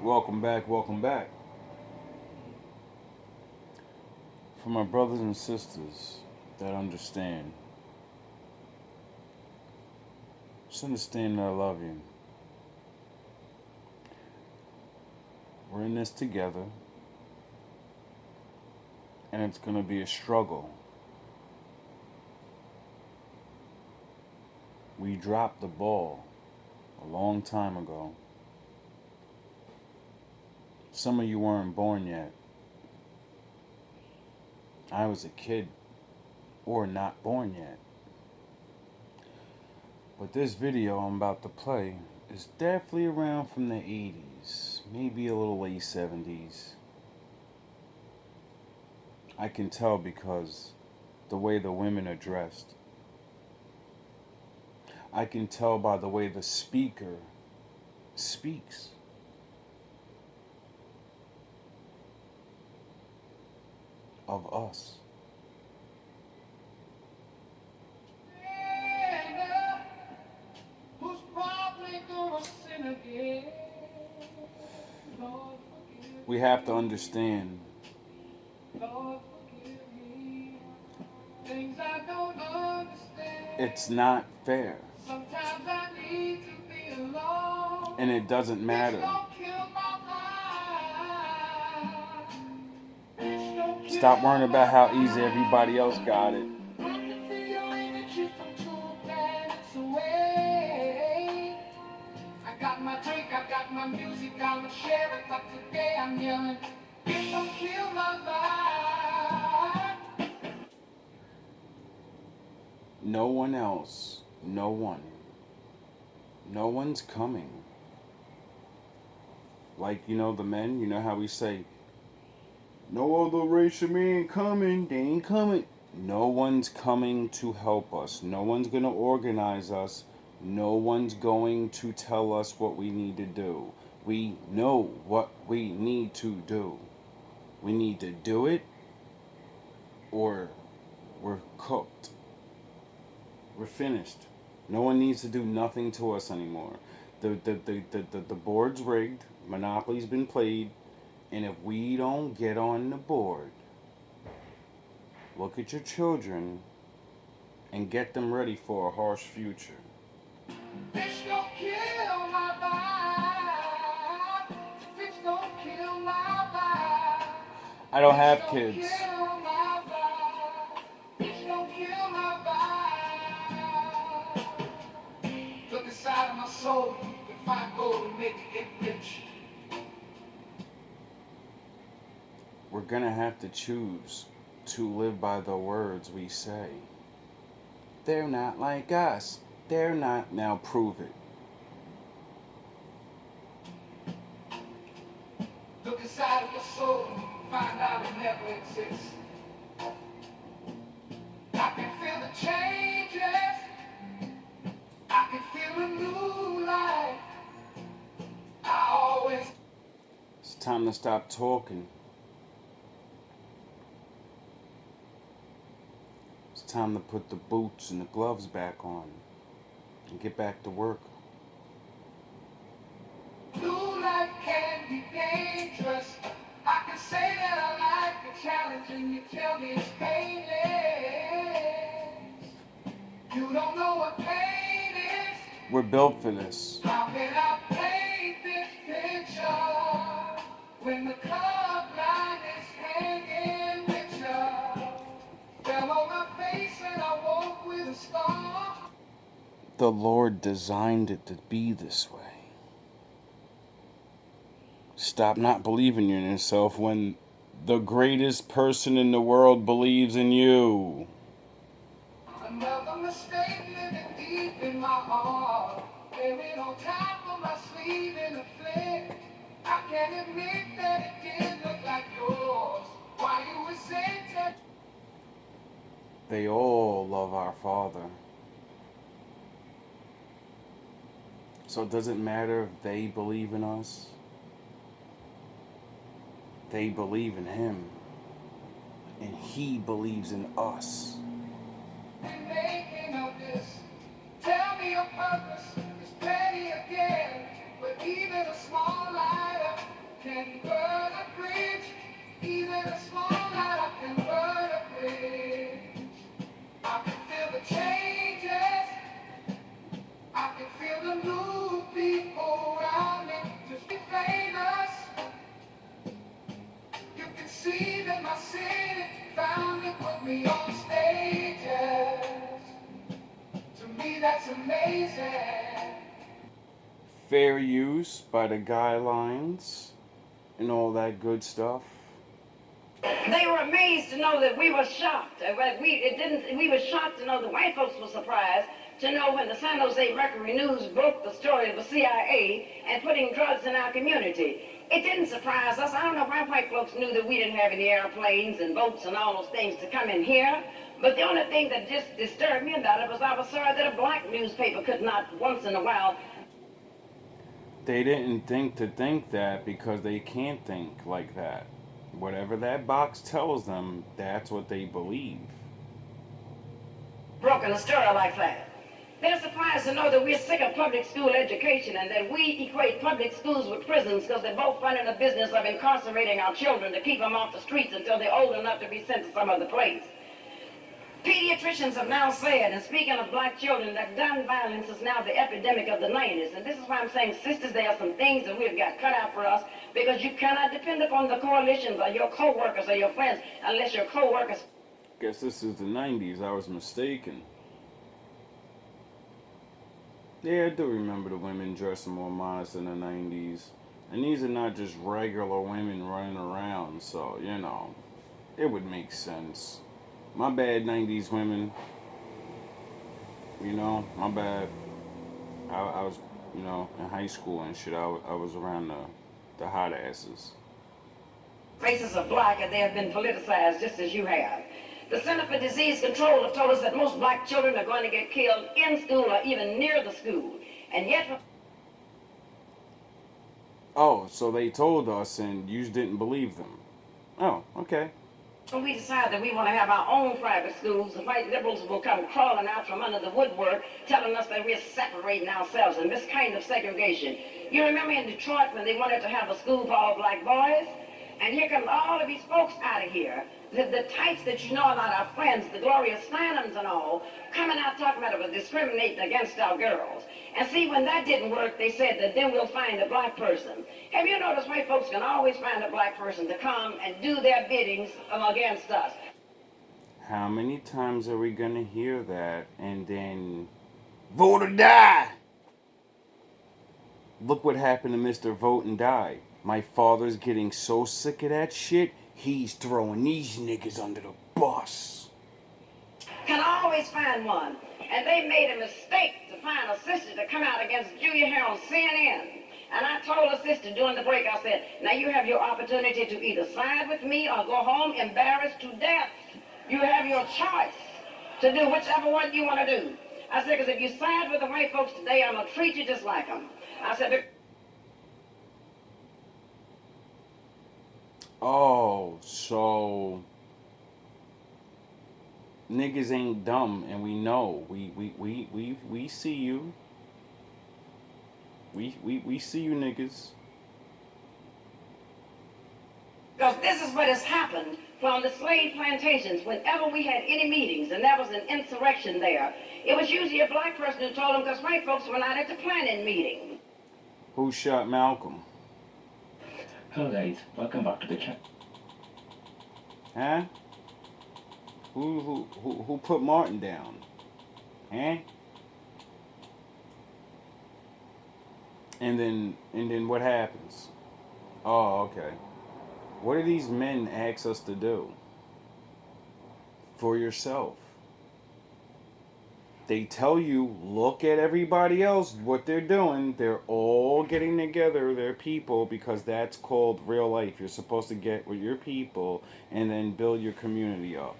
Welcome back, welcome back. For my brothers and sisters that understand, just understand that I love you. We're in this together, and it's going to be a struggle. We dropped the ball a long time ago. Some of you weren't born yet. I was a kid or not born yet. But this video I'm about to play is definitely around from the 80s, maybe a little late 70s. I can tell because the way the women are dressed. I can tell by the way the speaker speaks. Of us. We have to understand it's not fair. And it doesn't matter. Stop worrying about how easy everybody else got it. I got my drink, I got my music, I'ma share it, but today I'm yelling, don't kill my vibe. No one else, no one. No one's coming. Like, the men, how we say, no other race of me ain't coming, they ain't coming. No one's coming to help us. No one's going to organize us. No one's going to tell us what we need to do. We know what we need to do. We need to do it or we're cooked. We're finished. No one needs to do nothing to us anymore. The board's rigged. Monopoly's been played. And if we don't get on the board, look at your children and get them ready for a harsh future. Bitch, don't kill my vibe. Bitch, don't kill my vibe. I don't have kids. Bitch, don't kill my vibe. Look inside of my soul. If I go to make it rich. We're gonna have to choose to live by the words we say. They're not like us. They're not. Now prove it. Look inside of your soul, find out it never exists. I can feel the changes. I can feel the new life. It's time to stop talking. It's time to put the boots and the gloves back on and get back to work. Blue life can be dangerous. I can say that I like the challenge and you tell me it's painless. You don't know what pain is. We're built for this. How can I paint this picture when the color line is hanging with you? Fell on my face and I woke with a scar. The Lord designed it to be this way. Stop not believing in yourself when the greatest person in the world believes in you. Another mistake living deep in my heart. Buried on top of my sleeve in a flame. I can't admit that it did look like yours. Why you resented? They all love our Father. So it doesn't matter if they believe in us. They believe in Him. And He believes in us. Tell me your purpose is petty again. But even a small lighter Can burn a bridge, even a small light, I can burn a bridge. I can feel the changes, I can feel the new people around me. Just be famous, you can see that my city found me, put me on stages. To me, that's amazing. Fair use by the guidelines and all that good stuff. They were amazed to know that we were shocked. We were shocked to know the white folks were surprised to know when the San Jose Mercury News broke the story of the CIA and putting drugs in our community. It didn't surprise us. I don't know why white folks knew that we didn't have any airplanes and boats and all those things to come in here. But the only thing that just disturbed me about it was I was sorry that a black newspaper could not once in a while. They didn't think that because they can't think like that. Whatever that box tells them, that's what they believe. Broken a story like that. They're surprised to know that we're sick of public school education and that we equate public schools with prisons because they're both running a business of incarcerating our children to keep them off the streets until they're old enough to be sent to some other place. Pediatricians have now said, and speaking of black children, that gun violence is now the epidemic of the 90s. And this is why I'm saying, sisters, there are some things that we've got cut out for us because you cannot depend upon the coalitions or your co-workers or your friends unless your co-workers. Guess this is the 90s. I was mistaken. Yeah, I do remember the women dressing more modest in the 90s. And these are not just regular women running around, so, it would make sense. My bad, 90s women. My bad. I was, in high school and shit. I was around the hot asses. Races are black and they have been politicized just as you have. The Center for Disease Control have told us that most black children are going to get killed in school or even near the school. And yet. Oh, so they told us and you didn't believe them. Oh, okay. When we decide that we want to have our own private schools, the white liberals will come crawling out from under the woodwork telling us that we're separating ourselves and this kind of segregation. You remember in Detroit when they wanted to have a school for all black boys? And here come all of these folks out of here, the types that you know are not our friends, the Gloria Steinems and all, coming out talking about it was discriminating against our girls. And see, when that didn't work, they said that then we'll find a black person. Have you noticed white folks can always find a black person to come and do their biddings against us? How many times are we going to hear that and then vote or die? Look what happened to Mr. Vote and Die. My father's getting so sick of that shit, he's throwing these niggas under the bus. Can always find one. And they made a mistake to find a sister to come out against Julia here on CNN. And I told a sister during the break, I said, now you have your opportunity to either side with me or go home embarrassed to death. You have your choice to do whichever one you want to do. I said, because if you side with the white folks today, I'm going to treat you just like them. I said, oh, so niggas ain't dumb, and we know. We see you. We see you niggas. because this is what has happened from the slave plantations. Whenever we had any meetings and there was an insurrection there, it was usually a black person who told them because white folks were not at the planning meeting. Who shot Malcolm? Hello guys, welcome back to the channel. Huh? Who put Martin down? Huh? And then what happens? Oh, okay. What do these men ask us to do? For yourself. They tell you, look at everybody else, what they're doing. They're all getting together, their people, because that's called real life. You're supposed to get with your people and then build your community up.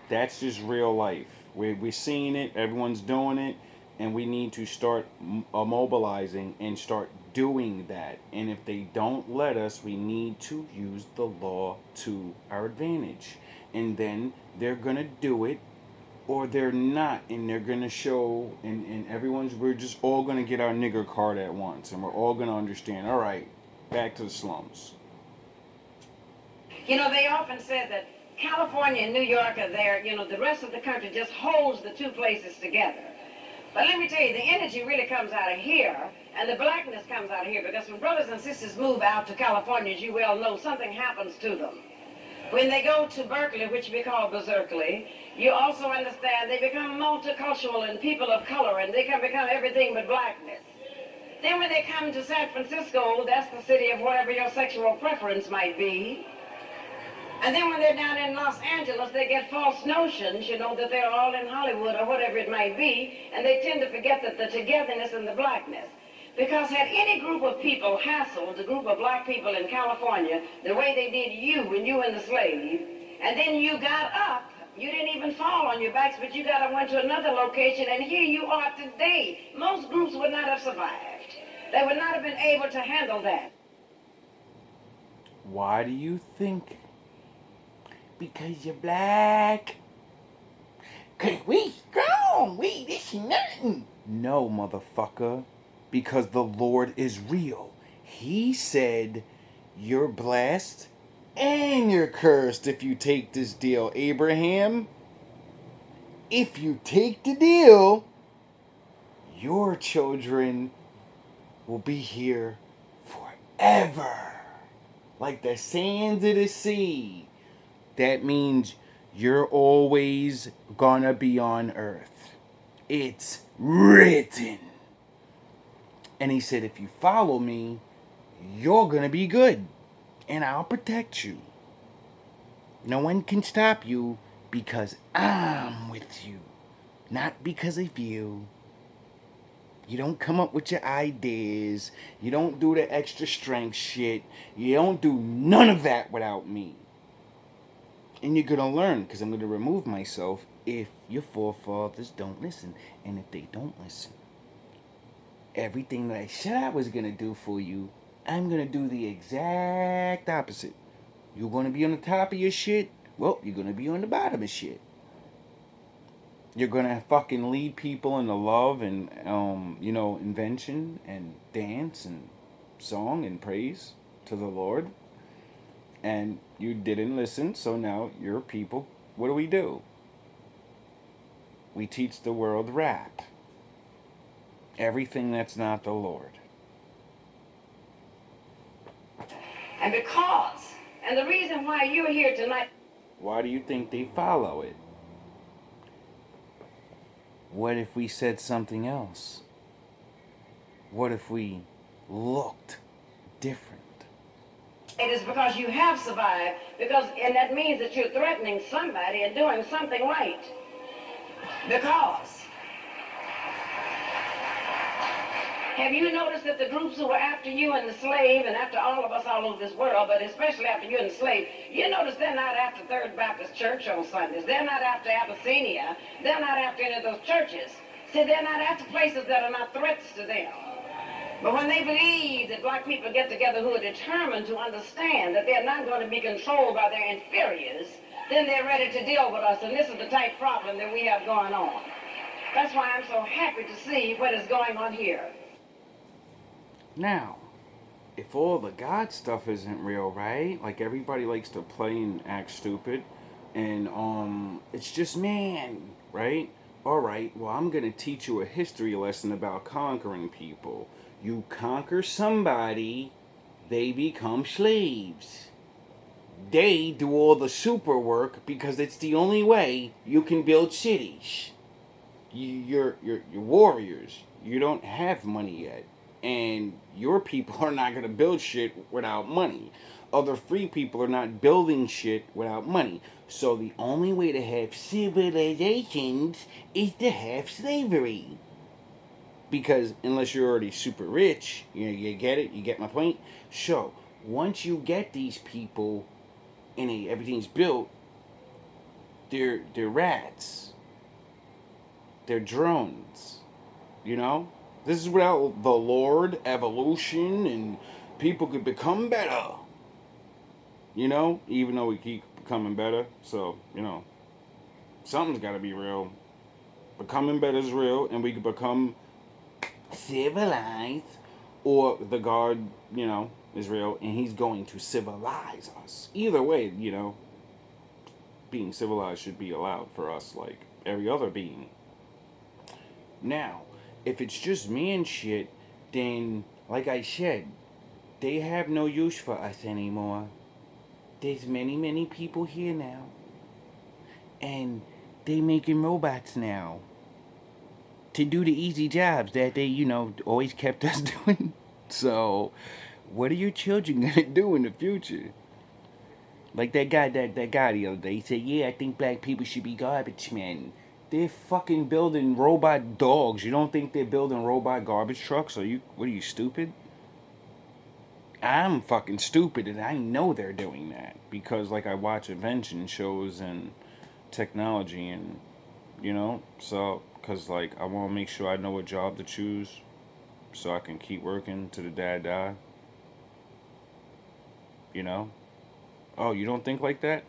That's just real life. We're seeing it, everyone's doing it, and we need to start mobilizing and start doing that. And if they don't let us, we need to use the law to our advantage. And then they're going to do it, or they're not, and they're going to show, and we're just all going to get our nigger card at once, and we're all going to understand, all right, Back to the slums. You know, they often said that California and New York are there. You know, the rest of the country just holds the two places together. But let me tell you, the energy really comes out of here, and the blackness comes out of here, because when brothers and sisters move out to California, as you well know, something happens to them. When they go to Berkeley, which we call Berkeley, you also understand they become multicultural and people of color, and they can become everything but blackness. Then when they come to San Francisco, that's the city of whatever your sexual preference might be. And then when they're down in Los Angeles, they get false notions, you know, that they're all in Hollywood or whatever it might be, and they tend to forget that the togetherness and the blackness. Because had any group of people hassled a group of black people in California the way they did you when you were the slave, and then you got up, you didn't even fall on your backs, but you got up, went to another location, and here you are today. Most groups would not have survived. They would not have been able to handle that. Why do you think? Because you're black. Cause we strong. We this nothing. No, motherfucker. Because the Lord is real. He said you're blessed and you're cursed if you take this deal. Abraham, if you take the deal, your children will be here forever. Like the sands of the sea. That means you're always gonna be on earth. It's written. And he said, if you follow me, you're gonna be good. And I'll protect you. No one can stop you because I'm with you. Not because of you. You don't come up with your ideas. You don't do the extra strength shit. You don't do none of that without me. And you're going to learn, because I'm going to remove myself if your forefathers don't listen. And if they don't listen, everything that I said I was going to do for you, I'm going to do the exact opposite. You're going to be on the top of your shit. Well, you're going to be on the bottom of shit. You're going to fucking lead people into love and, invention and dance and song and praise to the Lord. And you didn't listen, so now your people, what do? We teach the world rap. Everything that's not the Lord. And the reason why you're here tonight. Why do you think they follow it? What if we said something else? What if we looked different? It is because you have survived, and that means that you're threatening somebody and doing something right. Because have you noticed that the groups who were after you and the slave, and after all of us all over this world, but especially after you and the slave, you notice they're not after Third Baptist Church on Sundays. They're not after Abyssinia. They're not after any of those churches. See, they're not after places that are not threats to them. But when they believe that black people get together who are determined to understand that they're not going to be controlled by their inferiors, then they're ready to deal with us. And this is the type problem that we have going on. That's why I'm so happy to see what is going on here. Now, if all the God stuff isn't real, right? Like everybody likes to play and act stupid, and it's just man, right? All right, well, I'm gonna teach you a history lesson about conquering people. You conquer somebody, they become slaves. They do all the super work because it's the only way you can build cities. You're warriors. You don't have money yet. And your people are not going to build shit without money. Other free people are not building shit without money. So the only way to have civilizations is to have slavery. Because unless you're already super rich, you get it? You get my point? So, once you get these people and everything's built, they're rats. They're drones. This is without the Lord, evolution, and people could become better. Even though we keep becoming better. So, something's got to be real. Becoming better is real, and we could become civilized, or the God, is real, and he's going to civilize us. Either way, being civilized should be allowed for us like every other being. Now, if it's just me and shit, then, like I said, they have no use for us anymore. There's many, many people here now. And they making robots now to do the easy jobs that they, always kept us doing. So, what are your children gonna do in the future? Like that guy the other day, he said, "Yeah, I think black people should be garbage men." They're fucking building robot dogs. You don't think they're building robot garbage trucks? What are you, stupid? I'm fucking stupid, and I know they're doing that because, like, I watch invention shows and technology, and so because like I want to make sure I know what job to choose, so I can keep working to the day I die. You know? Oh, you don't think like that?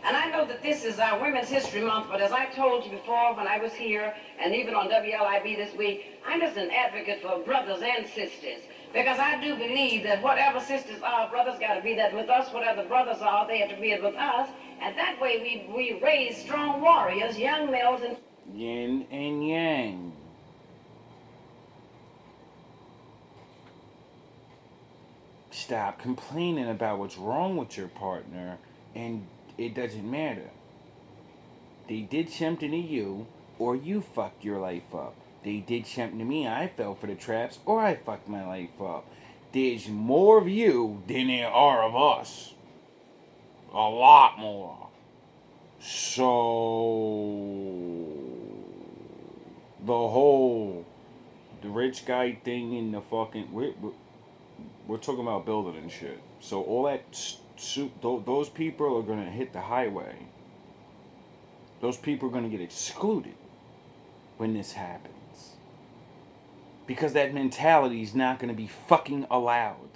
And I know that this is our Women's History Month, but as I told you before when I was here, and even on WLIB this week, I'm just an advocate for brothers and sisters. Because I do believe that whatever sisters are, brothers got to be that with us. Whatever brothers are, they have to be it with us. And that way we raise strong warriors, young males, and Yin and yang. Stop complaining about what's wrong with your partner, and it doesn't matter. They did something to you, or you fucked your life up. They did something to me, I fell for the traps, or I fucked my life up. There's more of you than there are of us. A lot more. So, the rich guy thing in the fucking. We're talking about building and shit. So, all that. Those people are gonna hit the highway. Those people are gonna get excluded when this happens. Because that mentality is not gonna be fucking allowed.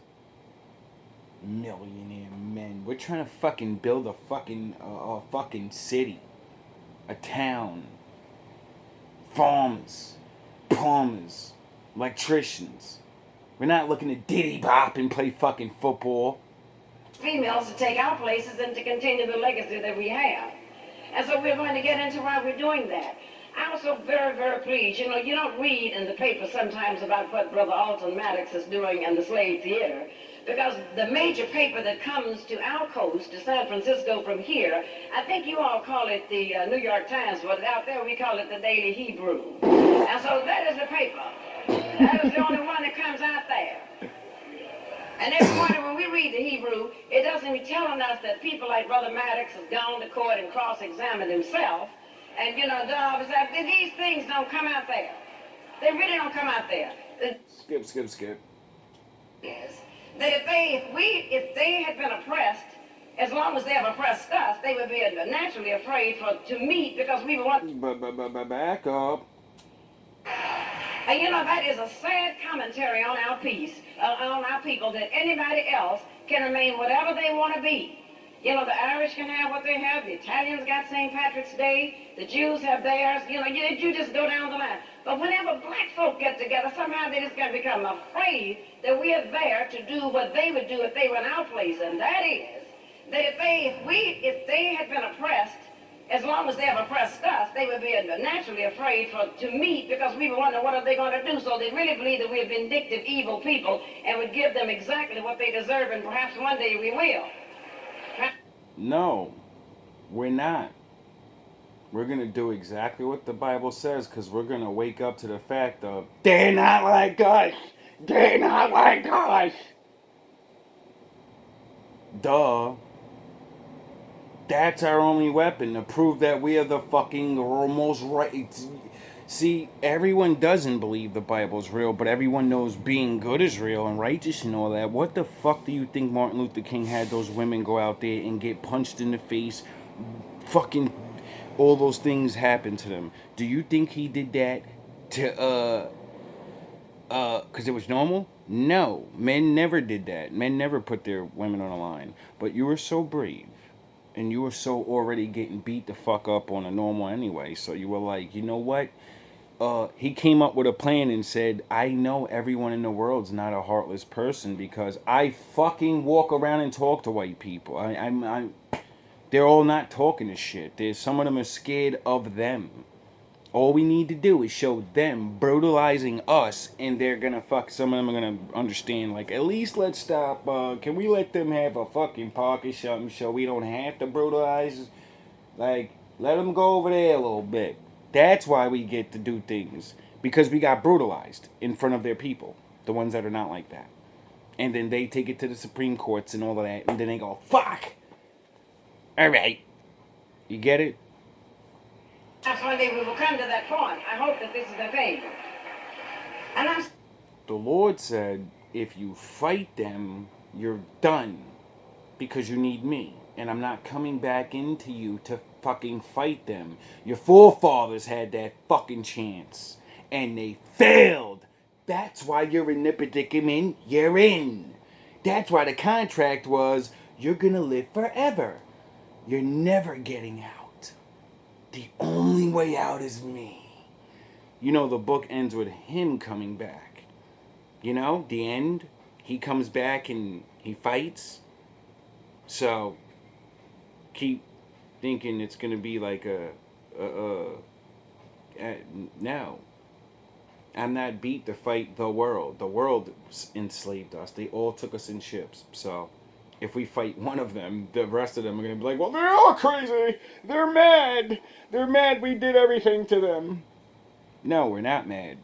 Millionaire men. We're trying to fucking build a fucking city. A town. Farmers. Plumbers. Electricians. We're not looking to diddy bop and play fucking football. females to take our places and to continue the legacy that we have. And so we're going to get into why we're doing that. I'm also very, very pleased. You know, you don't read in the paper sometimes about what Brother Alton Maddox is doing in the slave theater, because the major paper that comes to our coast, to San Francisco from here, I think you all call it the New York Times, but out there we call it the Daily Hebrew. And so that is the paper. That is the only one that comes out there. And every morning when we read the Hebrew, it doesn't be telling us that people like Brother Maddox has gone to court and cross-examined himself. And, you know, these things don't come out there. They really don't come out there. Skip. Yes. That if they had been oppressed, as long as they have oppressed us, they would be naturally afraid to meet because we want... Back up. And you know, that is a sad commentary on our peace, on our people, that anybody else can remain whatever they want to be. You know, the Irish can have what they have, the Italians got St. Patrick's Day, the Jews have theirs, you know, you just go down the line. But whenever black folk get together, somehow they just got to become afraid that we are there to do what they would do if they were in our place, and that is that if they had been oppressed, as long as they have oppressed us, they would be naturally afraid to meet because we would wonder what are they going to do. So they really believe that we're vindictive, evil people and would give them exactly what they deserve, and perhaps one day we will. No, we're not. We're going to do exactly what the Bible says because we're going to wake up to the fact of, they're not like us. They're not like us. Duh. That's our only weapon to prove that we are the fucking most right. See, everyone doesn't believe the Bible's real, but everyone knows being good is real and righteous and all that. What the fuck do you think Martin Luther King had those women go out there and get punched in the face? Fucking all those things happen to them. Do you think he did that to, because it was normal? No. Men never did that. Men never put their women on the line. But you were so brave. And you were so already getting beat the fuck up on a normal anyway. So you were like, you know what? he came up with a plan and said, I know everyone in the world's not a heartless person because I fucking walk around and talk to white people. They're all not talking to shit. Some of them are scared of them. All we need to do is show them brutalizing us, and they're gonna fuck. Some of them are gonna understand. Like, at least let's stop. Can we let them have a fucking park or something so we don't have to brutalize? Like, let them go over there a little bit. That's why we get to do things, because we got brutalized in front of their people, the ones that are not like that. And then they take it to the Supreme Courts and all of that, and then they go, fuck. All right, you get it? That's one day we will come to that point. I hope that this is the thing. And I'm The Lord said, if you fight them, you're done. Because you need me. And I'm not coming back into you to fucking fight them. Your forefathers had that fucking chance. And they failed. That's why you're in the predicament you're in. That's why the contract was, you're gonna live forever. You're never getting out. The only way out is me. You know, the book ends with him coming back. You know, the end, he comes back and he fights. So, keep thinking it's going to be like no. I'm not beat to fight the world. The world enslaved us. They all took us in ships. So, if we fight one of them, the rest of them are going to be like, well, they're all crazy. They're mad. They're mad we did everything to them. No, we're not mad.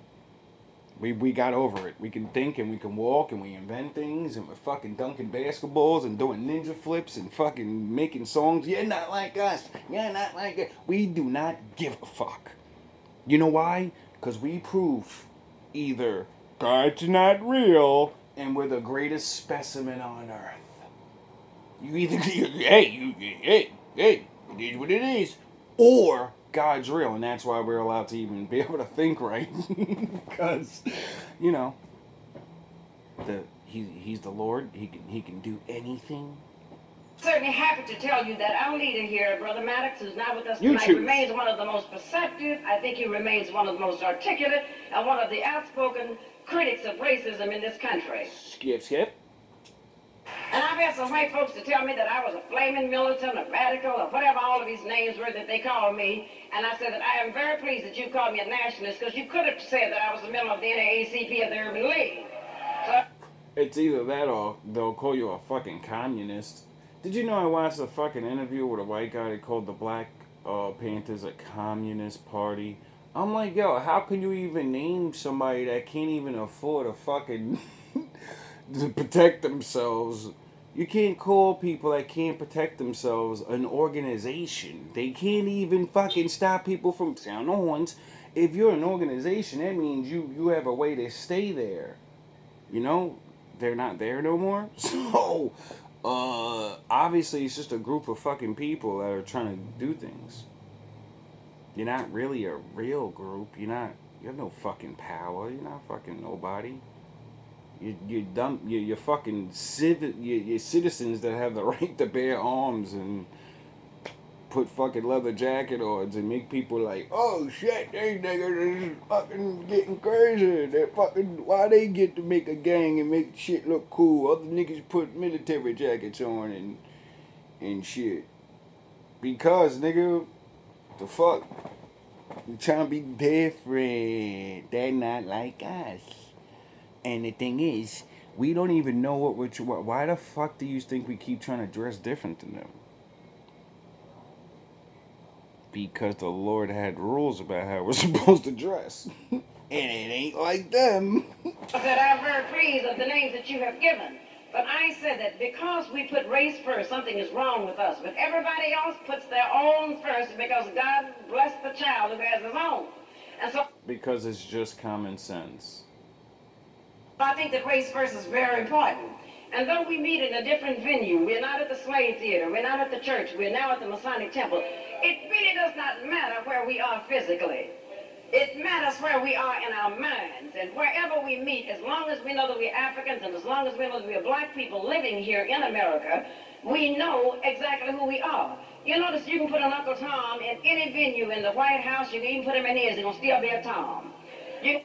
We got over it. We can think and we can walk and we invent things and we're fucking dunking basketballs and doing ninja flips and fucking making songs. You're not like us. You're not like us. We do not give a fuck. You know why? Because we prove either God's not real and we're the greatest specimen on earth. You either, hey, it is what it is. Or God's real, and that's why we're allowed to even be able to think right. Because, you know, he's the Lord. He can do anything. certainly happy to tell you that our leader here, Brother Maddox, who's not with us You tonight, choose. remains one of the most perceptive. I think he remains one of the most articulate and one of the outspoken critics of racism in this country. Skip. And I've had some white folks to tell me that I was a flaming militant, a radical, or whatever all of these names were that they called me. And I said that I am very pleased that you called me a nationalist, because you could have said that I was a member of the NAACP of the Urban League. So, It's either that or they'll call you a fucking communist. Did you know I watched a fucking interview with a white guy that called the Black Panthers a communist party? I'm like, yo, how can you even name somebody that can't even afford a fucking to protect themselves? You can't call people that can't protect themselves an organization. They can't even fucking stop people from sound the horns. If you're an organization, that means you have a way to stay there. You know, they're not there no more. So, obviously, it's just a group of fucking people that are trying to do things. You're not really a real group. You have no fucking power. You're not fucking nobody. You're fucking you're citizens that have the right to bear arms and put fucking leather jacket on and make people like, oh shit, these niggas is fucking getting crazy. They fucking, why they get to make a gang and make shit look cool? Other niggas put military jackets on and shit. Because, nigga, the fuck? You trying to be different. They're not like us. And the thing is, we don't even know why the fuck do you think we keep trying to dress different than them? Because the Lord had rules about how we're supposed to dress. And it ain't like them. I said, I'm very pleased of the names that you have given. But I said that because we put race first, something is wrong with us. But everybody else puts their own first because God blessed the child who has his own. And so, Because it's just common sense. I think that race first is very important. And though we meet in a different venue, we're not at the Slave Theater, we're not at the church, we're now at the Masonic Temple, it really does not matter where we are physically. It matters where we are in our minds. And wherever we meet, as long as we know that we're Africans and as long as we know that we're black people living here in America, We know exactly who we are. You notice you can put an Uncle Tom in any venue in the White House. You can even put him in his. He's going to still be a Tom. You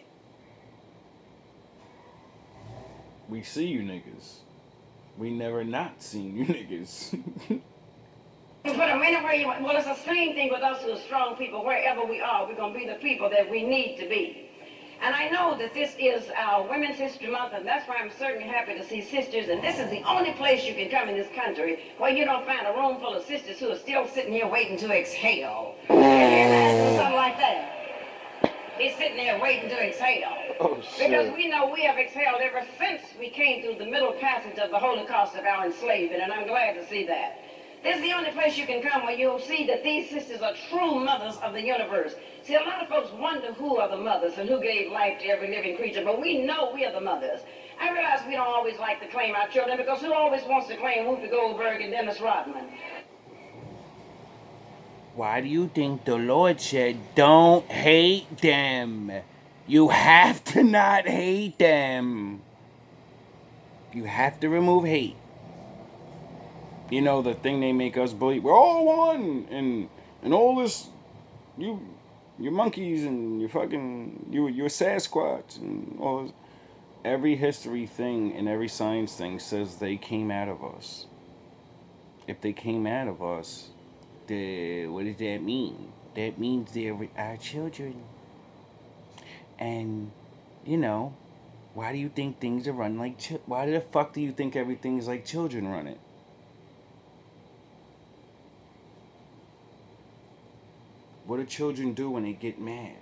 We see you niggas. We never not seen you niggas. can put him anywhere you want. Well, it's the same thing with us who are strong people. Wherever we are, we're going to be the people that we need to be. And I know that this is our Women's History Month, and that's why I'm certainly happy to see sisters. And this is the only place you can come in this country where you don't find a room full of sisters who are still sitting here waiting to exhale. Can you imagine something like that? He's sitting there waiting to exhale. Oh Because shit. we know we have exhaled ever since we came through the middle passage of the Holocaust of our enslavement, and I'm glad to see that. This is the only place you can come where you'll see that these sisters are true mothers of the universe. See, a lot of folks wonder who are the mothers and who gave life to every living creature, but we know we are the mothers. I realize we don't always like to claim our children because who always wants to claim Whoopi Goldberg and Dennis Rodman? Why do you think the Lord said, don't hate them? You have to not hate them. You have to remove hate. You know, the thing they make us believe, we're all one, and all this, you monkeys, and you fucking, you're Sasquatch, and all this. Every history thing and every science thing says they came out of us. If they came out of us, what does that mean? That means they're our children. And, you know, why do you think things are run like why the fuck do you think everything's like children run it? What do children do when they get mad?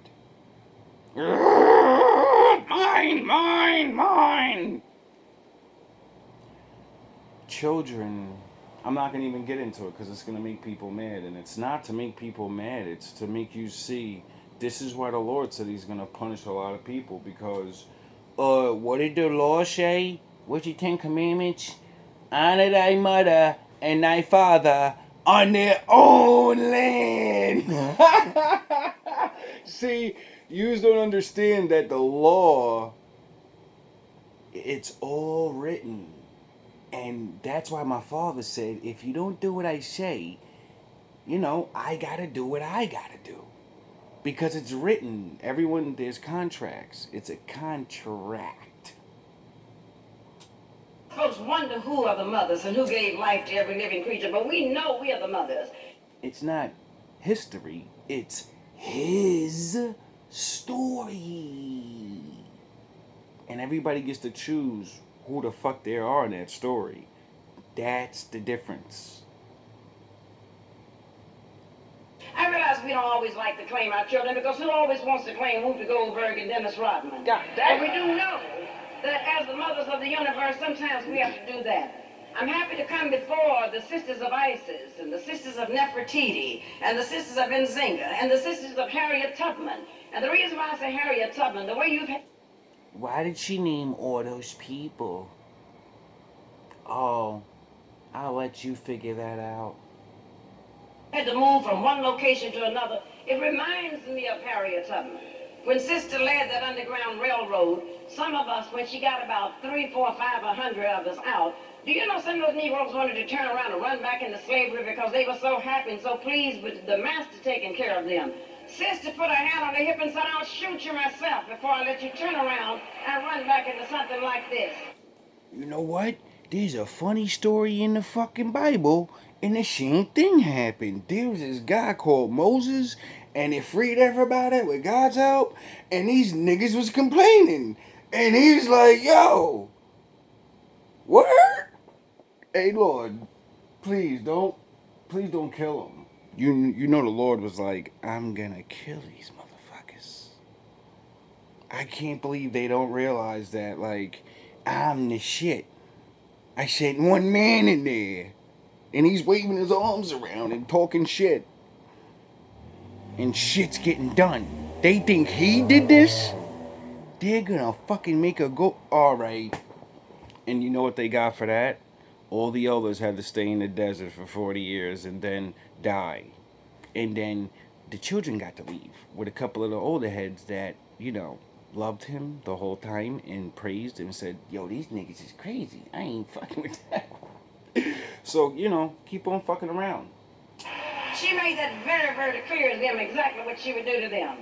Mine, mine, mine. Children, I'm not going to even get into it because it's going to make people mad. And it's not to make people mad, it's to make you see this is why the Lord said he's going to punish a lot of people. Because, what did the law say? What's the Ten Commandments? Honor thy mother and thy father on their own land. See, you don't understand that the law, it's all written. And that's why my father said, if you don't do what I say, you know, I gotta do what I gotta do. Because it's written. Everyone, there's contracts. It's a contract. Folks wonder who are the mothers and who gave life to every living creature, but we know we are the mothers. It's not history, it's his story. And everybody gets to choose who the fuck they are in that story. That's the difference. I realize we don't always like to claim our children because who always wants to claim Whoopi Goldberg and Dennis Rodman? God But damn. we do know that as the mothers of the universe, sometimes we have to do that. I'm happy to come before the sisters of Isis and the sisters of Nefertiti and the sisters of Nzinga and the sisters of Harriet Tubman. And the reason why I say Harriet Tubman, the way you've... Why did she name all those people? Oh, I'll let you figure that out. had to move from one location to another. It reminds me of Harriet Tubman. When Sister led that Underground Railroad, some of us, when she got about 3, 4, 5, 100 of us out, do you know some of those Negroes wanted to turn around and run back into slavery because they were so happy and so pleased with the master taking care of them? Sister put her hand on their hip and said, I'll shoot you myself before I let you turn around and run back into something like this. You know what? There's a funny story in the fucking Bible, and the same thing happened. There was this guy called Moses, and he freed everybody with God's help, and these niggas was complaining. And he's like, yo, word? Hey, Lord, please don't kill him. You know the Lord was like, I'm gonna kill these motherfuckers. I can't believe they don't realize that, like, I'm the shit. I sent one man in there, and he's waving his arms around and talking shit. And shit's getting done. They think he did this? They're gonna fucking make a go. Alright. And you know what they got for that? All the elders had to stay in the desert for 40 years and then die. And then the children got to leave with a couple of the older heads that, you know, loved him the whole time and praised him and said, yo, these niggas is crazy. I ain't fucking with that. So, keep on fucking around. She made that very, very clear to them exactly what she would do to them.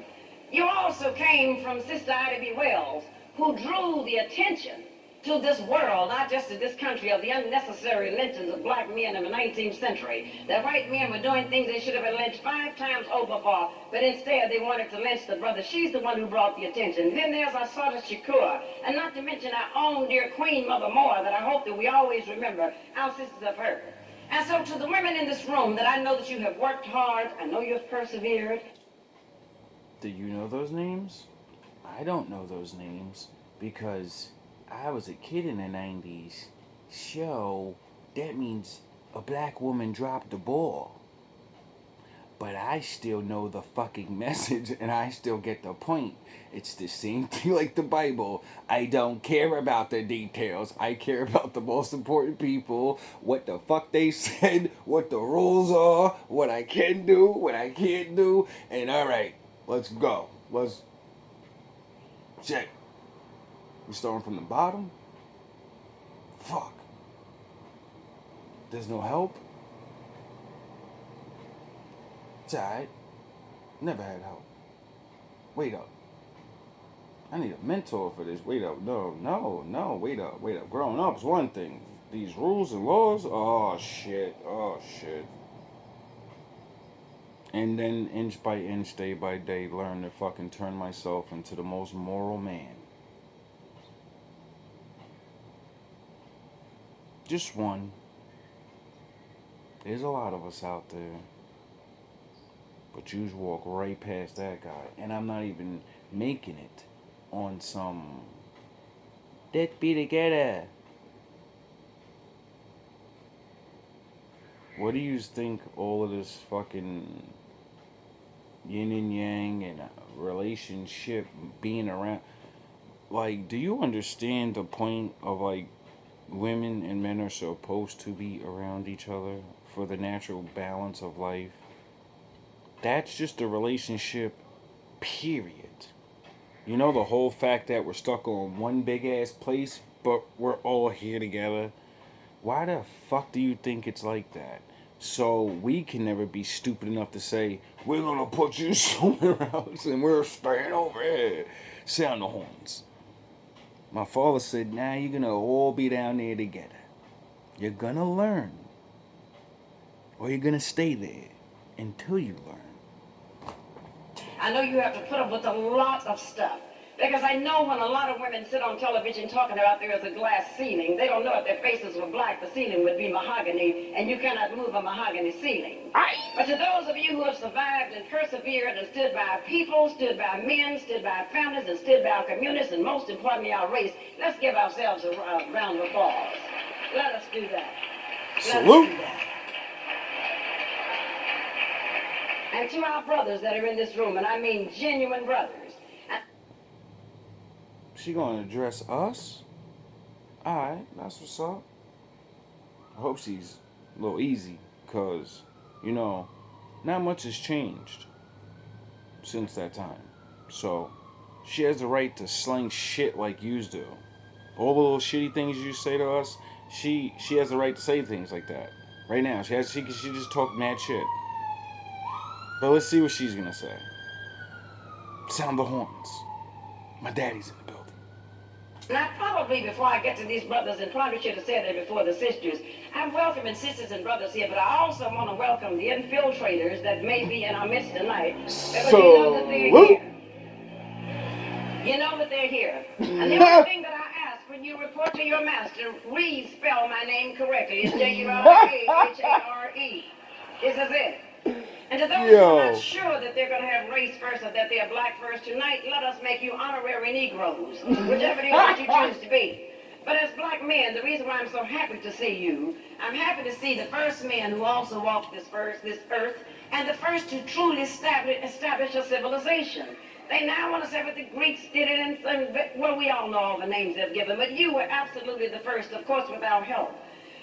You also came from Sister Ida B. Wells, who drew the attention to this world, not just to this country, of the unnecessary lynchings of black men in the 19th century. That white men were doing things they should have been lynched 5 times over for, but instead they wanted to lynch the brother. She's the one who brought the attention. Then there's our Sada Shakur, and not to mention our own dear Queen Mother Moore, that I hope that we always remember, our sisters of her. And so to the women in this room, that I know that you have worked hard, I know you have persevered. Do you know those names? I don't know those names because I was a kid in the 90s. So that means a black woman dropped the ball. But I still know the fucking message and I still get the point. It's the same thing like the Bible. I don't care about the details. I care about the most important people, what the fuck they said, what the rules are, what I can do, what I can't do. And alright, let's go. Let's check. We starting from the bottom? Fuck. There's no help? It's alright. Never had help. Wait up. I need a mentor for this. Wait up. No. Wait up. Growing up is one thing. These rules and laws? Oh, shit. And then inch by inch, day by day, learn to fucking turn myself into the most moral man. Just one. There's a lot of us out there. But you just walk right past that guy. And I'm not even making it on some let's be together. What do you think all of this fucking yin and yang and relationship being around? Like, do you understand the point of, like, women and men are supposed to be around each other for the natural balance of life? That's just a relationship, period. You know, the whole fact that we're stuck on one big ass place, but we're all here together. Why the fuck do you think it's like that? So we can never be stupid enough to say, we're gonna put you somewhere else and we're staying over here. Sound the horns. My father said, nah, you're gonna all be down there together. You're gonna learn. Or you're gonna stay there until you learn. I know you have to put up with a lot of stuff. Because I know when a lot of women sit on television talking about there is a glass ceiling, they don't know if their faces were black, the ceiling would be mahogany, and you cannot move a mahogany ceiling. But to those of you who have survived and persevered and stood by our people, stood by our men, stood by our families, and stood by our communities, and most importantly our race, let's give ourselves a round of applause. Let us do that. Salute. And to our brothers that are in this room, and I mean genuine brothers. She gonna address us? Alright, that's what's up. I hope she's a little easy, cause, not much has changed since that time. So, she has the right to sling shit like yous do. All the little shitty things you say to us, she has the right to say things like that. Right now, she just talk mad shit. But let's see what she's gonna say. Sound the horns. My daddy's in the building. Now, probably before I get to these brothers, and probably should have said that before the sisters, I'm welcoming sisters and brothers here, but I also want to welcome the infiltrators that may be in our midst tonight. Because you know that they're here. You know that they're here. And the only thing that I ask when you report to your master, re-spell my name correctly. It's Jurahare. This is it. And to those who are not sure that they're going to have race first or that they're black first tonight, let us make you honorary Negroes, whichever it is that you choose to be. But as black men, the reason why I'm so happy to see you, I'm happy to see the first men who also walked this earth, and the first to truly establish a civilization. They now want to say that the Greeks did it, and well, we all know all the names they've given, but you were absolutely the first, of course, with our help.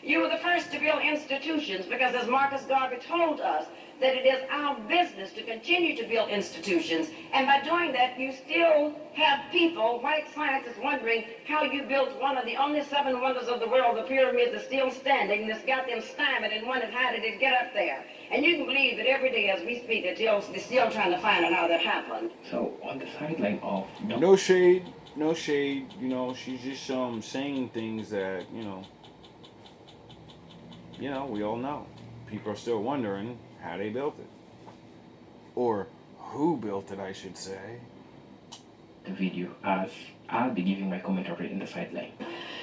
You were the first to build institutions because, as Marcus Garvey told us, that it is our business to continue to build institutions. And by doing that, you still have people, white scientists, wondering how you built one of the only 7 wonders of the world. The pyramids are still standing, and it's got them stymied and wondered how did it get up there. And you can believe that every day as we speak, they're still trying to find out how that happened. So on the sideline of No shade, no shade. You know, she's just saying things that we all know. People are still wondering how they built it, or who built it, I should say. the video, as I'll be giving my commentary in the sideline.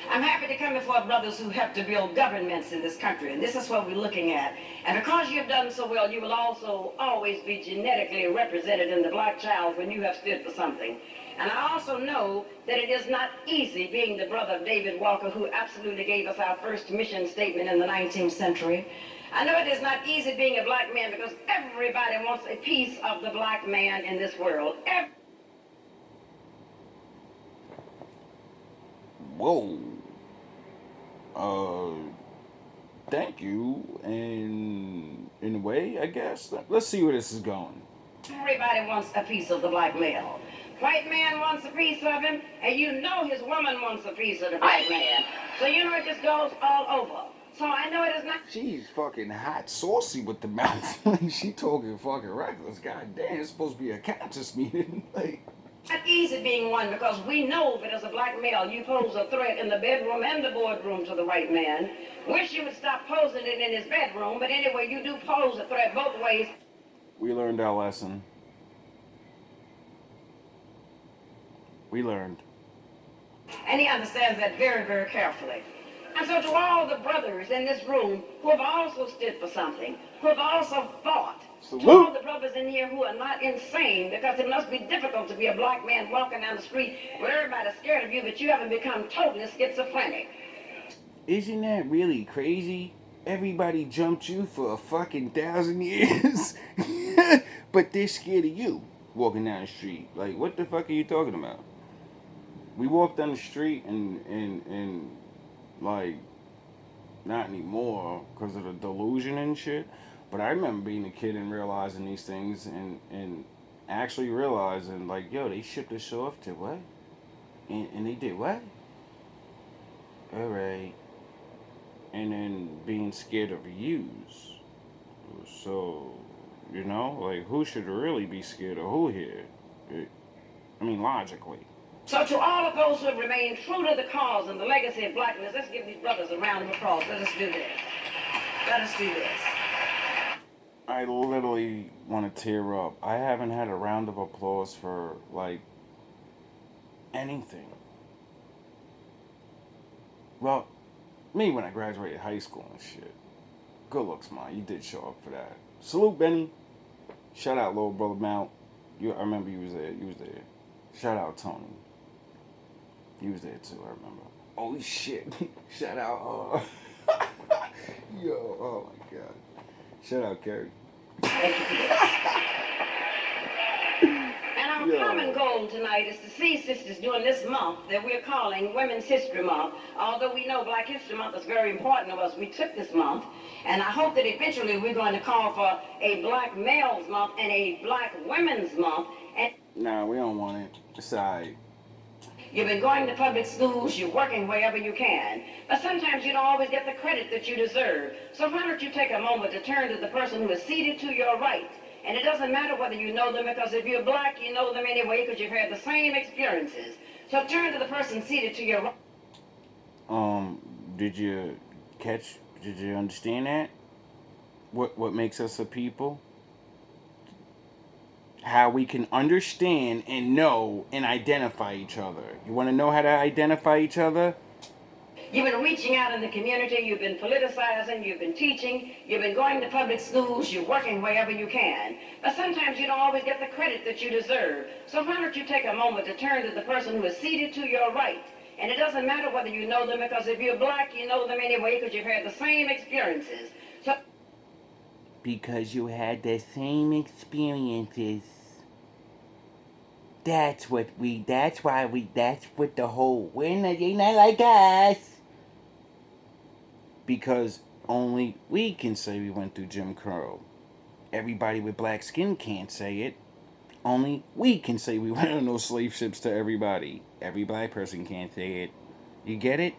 I'm happy to come before brothers who helped to build governments in this country, and this is what we're looking at. And because you've done so well, you will also always be genetically represented in the black child when you have stood for something. And I also know that it is not easy being the brother of David Walker, who absolutely gave us our first mission statement in the 19th century. I know it is not easy being a black man because everybody wants a piece of the black man in this world. Whoa. Thank you. And in a way, I guess. Let's see where this is going. Everybody wants a piece of the black male. White man wants a piece of him, and you know his woman wants a piece of the black man. So you know it just goes all over. So I know it is not. She's fucking hot, saucy with the mouth. Like, she talking fucking reckless. God damn, it's supposed to be a conscious meeting. Like, Not easy being one because we know that as a black male you pose a threat in the bedroom and the boardroom to the white man. Wish you would stop posing it in his bedroom, but anyway, you do pose a threat both ways. we learned our lesson. We learned. And he understands that very, very carefully. And so to all the brothers in this room who have also stood for something, who have also fought, to all the brothers in here who are not insane, because it must be difficult to be a black man walking down the street where everybody's scared of you, but you haven't become totally schizophrenic. Isn't that really crazy? Everybody jumped you for a fucking 1,000 years, but they're scared of you walking down the street. Like, what the fuck are you talking about? We walk down the street and like, not anymore because of the delusion and shit. But I remember being a kid and realizing these things and actually realizing, like, yo, they shipped us off to what? And they did what? Alright. And then being scared of views. So, like, who should really be scared of who here? I mean, logically. So to all of those who have remained true to the cause and the legacy of blackness, let's give these brothers a round of applause. Let us do this. Let us do this. I literally want to tear up. I haven't had a round of applause for, like, anything. Well, me when I graduated high school and shit. Good looks, man. You did show up for that. Salute, Benny. Shout out, little brother Mount. I remember you was there. You was there. Shout out, Tony. He was there too, I remember. Oh shit. Shout out, yo, oh my god. Shout out, Kerry. And our common goal tonight is to see sisters during this month that we're calling Women's History Month. Although we know Black History Month is very important to us, we took this month. And I hope that eventually we're going to call for a Black Males Month and a Black Women's Month. And nah, we don't want it. It's alright. You've been going to public schools, you're working wherever you can. But sometimes you don't always get the credit that you deserve. So why don't you take a moment to turn to the person who is seated to your right. And it doesn't matter whether you know them, because if you're black, you know them anyway, because you've had the same experiences. So turn to the person seated to your right. Did you understand that? What makes us a people? How we can understand and know and identify each other. You want to know how to identify each other? You've been reaching out in the community, you've been politicizing, you've been teaching, you've been going to public schools, you're working wherever you can. But sometimes you don't always get the credit that you deserve. So why don't you take a moment to turn to the person who is seated to your right. And it doesn't matter whether you know them, because if you're black, you know them anyway, because you've had the same experiences. So because you had the same experiences. That's what the whole, you're not like us. Because only we can say we went through Jim Crow. everybody with black skin can't say it. Only we can say we went on those slave ships to everybody. Every black person can't say it. You get it?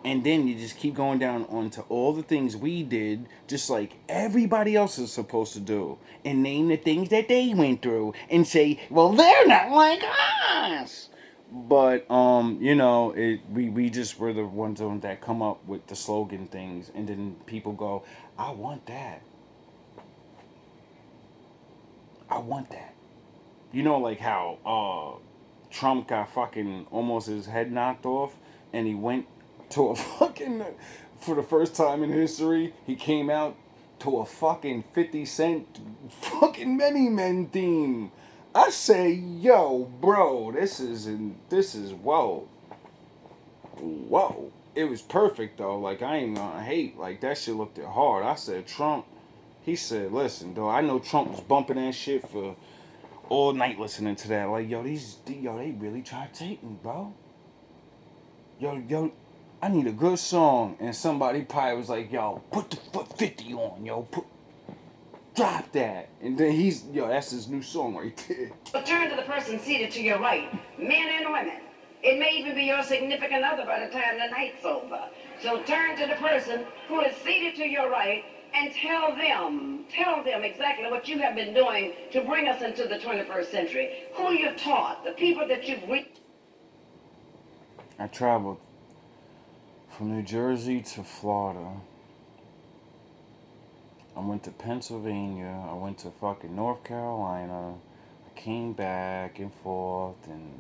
And then you just keep going down onto all the things we did, just like everybody else is supposed to do, and name the things that they went through, and say, "Well, they're not like us." But we just were the ones that come up with the slogan things, and then people go, "I want that. I want that." Like how Trump got fucking almost his head knocked off, and he went to a fucking, for the first time in history, he came out to a fucking 50 Cent fucking Many Men theme. I say, yo, bro, this is whoa. Whoa. It was perfect though. Like, I ain't gonna hate. Like, that shit looked hard. I said, Trump, he said, listen, though, I know Trump was bumping that shit for all night listening to that. Like, they really tried to take me, bro. Yo, I need a good song. And somebody probably was like, yo, put the 50 on, yo, drop that. And then that's his new song right there. But turn to the person seated to your right, men and women. It may even be your significant other by the time the night's over. So turn to the person who is seated to your right and tell them exactly what you have been doing to bring us into the 21st century. Who you've taught, the people that you've reached. I traveled from New Jersey to Florida. I went to Pennsylvania. I went to fucking North Carolina. I came back and forth and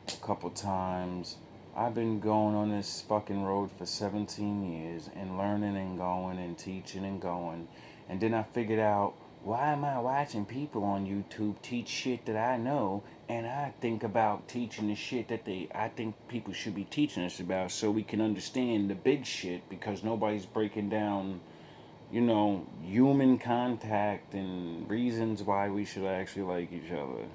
a couple times. I've been going on this fucking road for 17 years and learning and going and teaching and going. And then I figured out, why am I watching people on YouTube teach shit that I know, and I think about teaching the shit that I think people should be teaching us about, so we can understand the big shit, because nobody's breaking down, human contact and reasons why we should actually like each other.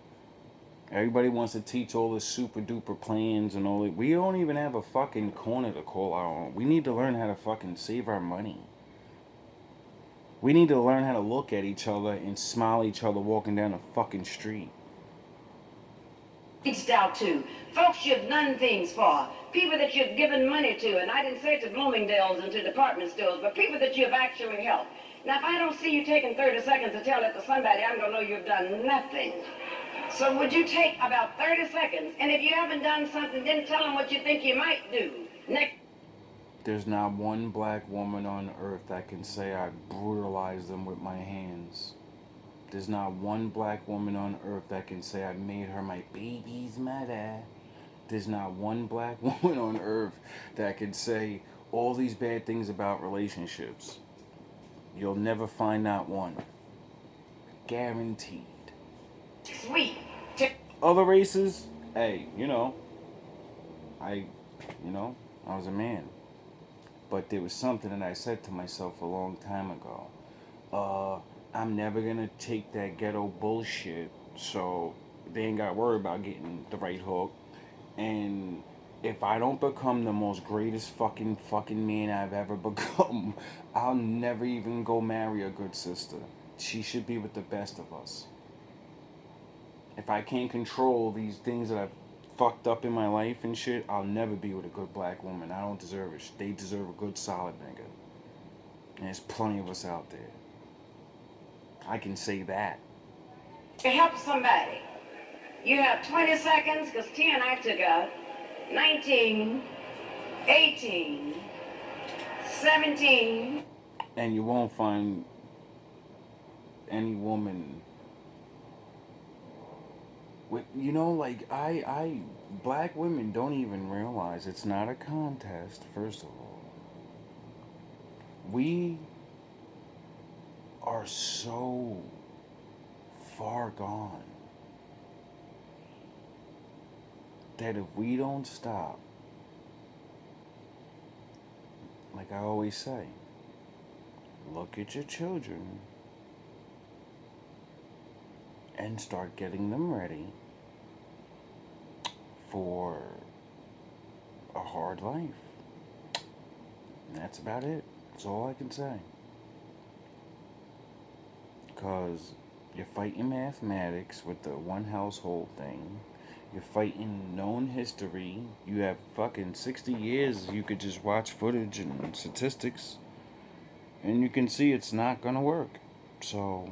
Everybody wants to teach all the super duper plans and all that. We don't even have a fucking corner to call our own. We need to learn how to fucking save our money. We need to learn how to look at each other and smile at each other walking down the fucking street. Reached out to folks you've done things for, people that you've given money to, and I didn't say to Bloomingdale's and to department stores, but people that you've actually helped. Now, if I don't see you taking 30 seconds to tell that to somebody, I'm gonna know you've done nothing. So would you take about 30 seconds, and if you haven't done something, then tell them what you think you might do. Next. There's not one black woman on earth that can say I brutalized them with my hands. There's not one black woman on earth that can say I made her my baby's mother. There's not one black woman on earth that can say all these bad things about relationships. You'll never find not one. Guaranteed. Sweet. Other races, hey, I was a man. But there was something that I said to myself a long time ago. I'm never gonna take that ghetto bullshit, so they ain't gotta worry about getting the right hook. And if I don't become the most greatest fucking man I've ever become, I'll never even go marry a good sister. She should be with the best of us. If I can't control these things that I've fucked up in my life and shit, I'll never be with a good black woman. I don't deserve it. They deserve a good solid nigga. And there's plenty of us out there. I can say that. To help somebody, you have 20 seconds, because 10 I took out, 19, 18, 17. And you won't find any woman with, black women don't even realize it's not a contest, first of all. We are so far gone that if we don't stop, like I always say, look at your children and start getting them ready for a hard life. And that's about it. That's all I can say. because you're fighting mathematics with the one household thing. You're fighting known history. You have fucking 60 years. You could just watch footage and statistics, and you can see it's not gonna work. So